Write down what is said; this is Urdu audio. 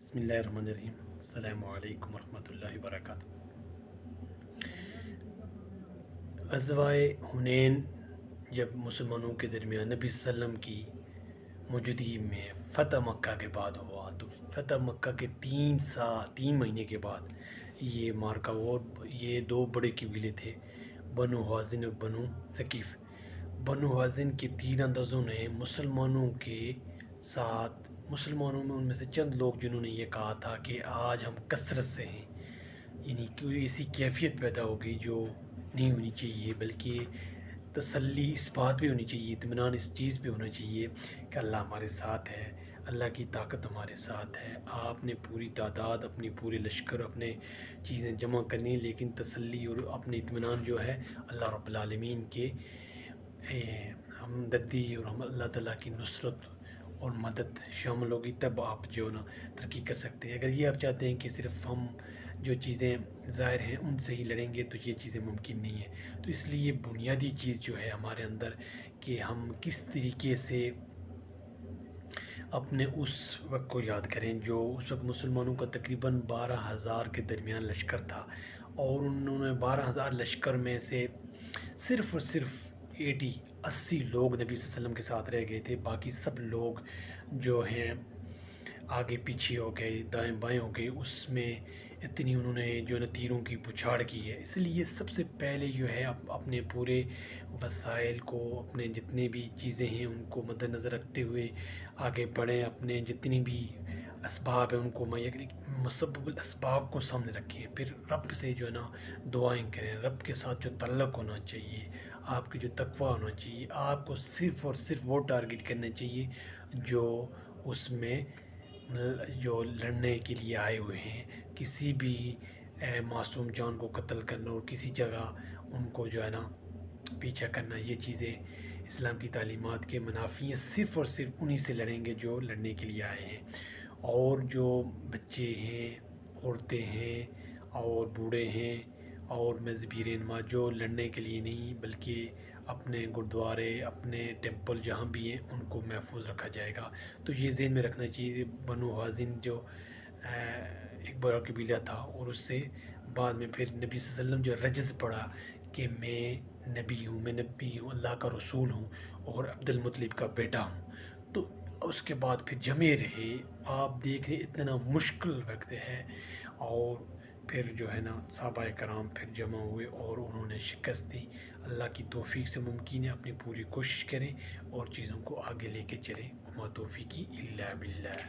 بسم اللہ الرحمن الرحیم۔ السلام علیکم ورحمۃ اللہ وبرکاتہ۔ غزوہ حنین جب مسلمانوں کے درمیان نبی صلی اللہ علیہ وسلم کی موجودگی میں فتح مکہ کے بعد ہوا، تو فتح مکہ کے 3 مہینے کے بعد یہ مارکا اور یہ 2 بڑے قبیلے تھے، بنو حوازن اور بنو ثقیف۔ بنو حوازن کے 3 اندازوں نے مسلمانوں کے ساتھ، مسلمانوں میں ان میں سے چند لوگ جنہوں نے یہ کہا تھا کہ آج ہم کثرت سے ہیں، یعنی کوئی ایسی کیفیت پیدا ہوگی جو نہیں ہونی چاہیے، بلکہ تسلی اس بات پہ ہونی چاہیے، اطمینان اس چیز پہ ہونا چاہیے کہ اللہ ہمارے ساتھ ہے، اللہ کی طاقت ہمارے ساتھ ہے۔ آپ نے پوری تعداد، اپنی پورے لشکر، اپنے چیزیں جمع کرنی، لیکن تسلی اور اپنے اطمینان جو ہے اللہ رب العالمین کے ہمدردی اور اللہ تعالیٰ کی نصرت اور مدد شامل ہوگی، تب آپ جو نا ترقی کر سکتے ہیں۔ اگر یہ آپ چاہتے ہیں کہ صرف ہم جو چیزیں ظاہر ہیں ان سے ہی لڑیں گے تو یہ چیزیں ممکن نہیں ہیں۔ تو اس لیے بنیادی چیز جو ہے ہمارے اندر کہ ہم کس طریقے سے اپنے اس وقت کو یاد کریں جو اس وقت مسلمانوں کا تقریباً 12,000 کے درمیان لشکر تھا، اور انہوں نے 12,000 لشکر میں سے صرف اور صرف 80 لوگ نبی صلی اللہ علیہ وسلم کے ساتھ رہ گئے تھے۔ باقی سب لوگ جو ہیں آگے پیچھے ہو گئے، دائیں بائیں ہو گئے، اس میں اتنی انہوں نے جو ہے تیروں کی بچھاڑ کی ہے۔ اس لیے سب سے پہلے جو ہے اپنے پورے وسائل کو، اپنے جتنے بھی چیزیں ہیں ان کو مد نظر رکھتے ہوئے آگے بڑھیں، اپنے جتنی بھی اسباب ہیں ان کو مسبب الاسباب کو سامنے رکھیں، پھر رب سے جو ہے نا دعائیں کریں، رب کے ساتھ جو تعلق ہونا چاہیے، آپ کی جو تقویٰ ہونا چاہیے، آپ کو صرف اور صرف وہ ٹارگٹ کرنا چاہیے جو اس میں جو لڑنے کے لیے آئے ہوئے ہیں۔ کسی بھی معصوم جان کو قتل کرنا اور کسی جگہ ان کو جو ہے نا پیچھا کرنا، یہ چیزیں اسلام کی تعلیمات کے منافی ہیں۔ صرف اور صرف انہی سے لڑیں گے جو لڑنے کے لیے آئے ہیں، اور جو بچے ہیں، عورتیں ہیں اور بوڑھے ہیں اور مذہبی رہنما جو لڑنے کے لیے نہیں بلکہ اپنے گرودوارے، اپنے ٹیمپل جہاں بھی ہیں ان کو محفوظ رکھا جائے گا۔ تو یہ ذہن میں رکھنا چاہیے۔ بنو حازن جو ایک بڑا قبیلہ تھا، اور اس سے بعد میں پھر نبی صلی اللہ علیہ وسلم جو رجز پڑا کہ میں نبی ہوں، میں نبی ہوں، اللہ کا رسول ہوں اور عبد المطلب کا بیٹا ہوں، تو اس کے بعد پھر جمے رہے۔ آپ دیکھ رہے اتنا مشکل وقت ہے، اور پھر جو ہے نا صحابہ کرام پھر جمع ہوئے اور انہوں نے شکست دی۔ اللہ کی توفیق سے ممکن ہے، اپنی پوری کوشش کریں اور چیزوں کو آگے لے کے چلیں۔ وما توفیقی الا باللہ۔